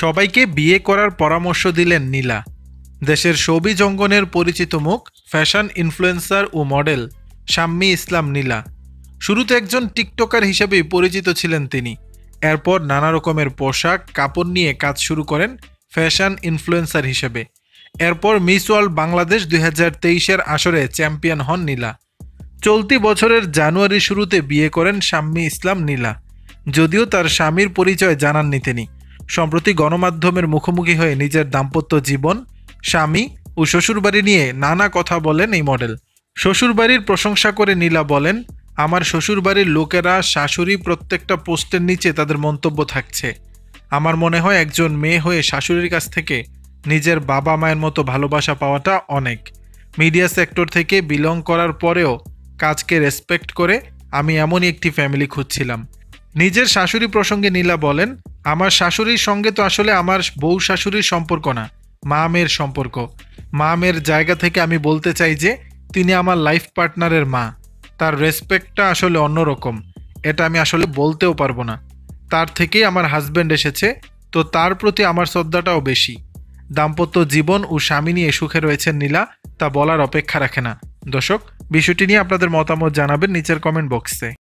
সবাইকে বিয়ে করার পরামর্শ দিলেন নীলা। দেশের শোবিজ অঙ্গনের পরিচিত মুখ, ফ্যাশন ইনফ্লুয়েন্সার ও মডেল শাম্মী ইসলাম নীলা। শুরুতে একজন টিকটকার হিসেবেই পরিচিত ছিলেন তিনি। এরপর নানা রকমের পোশাক কাপড় নিয়ে কাজ শুরু করেন ফ্যাশন ইনফ্লুয়েন্সার হিসেবে। এরপর মিস ওয়ার্ল্ড বাংলাদেশ 2023-এর আসরে চ্যাম্পিয়ন হন নীলা। চলতি বছরের জানুয়ারির শুরুতে বিয়ে করেন শাম্মী ইসলাম নীলা। যদিও তার স্বামীর পরিচয় জানাননি তিনি। সম্প্রতি গণমাধ্যমের মুখোমুখি হয়ে নিজের দাম্পত্য জীবন, স্বামী ও শ্বশুরবাড়ি নিয়ে নানা কথা বলেন এই মডেল। শ্বশুরবাড়ির প্রশংসা করে নীলা বলেন, আমার শ্বশুরবাড়ির লোকেরা শাশুড়ি প্রত্যেকটা পোস্টের নিচে তাদের মন্তব্য থাকছে। আমার মনে হয় একজন মেয়ে হয়ে শাশুড়ির কাছ থেকে নিজের বাবা মায়ের মতো ভালোবাসা পাওয়াটা অনেক। মিডিয়া সেক্টর থেকে বিলং করার পরেও কাজকে রেসপেক্ট করে আমি এমনই একটি ফ্যামিলি খুঁজছিলাম। নিজের শাশুড়ি প্রসঙ্গে নীলা বলেন, আমার শাশুড়ির সঙ্গে তো আসলে আমার বউ শাশুড়ির সম্পর্ক না, মা মেয়ের সম্পর্ক। মা মেয়ের জায়গা থেকে আমি বলতে চাই যে তিনি আমার লাইফ পার্টনারের মা। তার রেসপেক্টটা আসলে অন্যরকম, এটা আমি আসলে বলতেও পারবো না। তার থেকেই আমার হাজব্যান্ড এসেছে, তো তার প্রতি আমার শ্রদ্ধাটাও বেশি। দাম্পত্য জীবন ও স্বামী নিয়ে সুখে রয়েছেন নীলা, তা বলার অপেক্ষা রাখে না। দর্শক, বিষয়টি নিয়ে আপনাদের মতামত জানাবেন নিচের কমেন্ট বক্সে।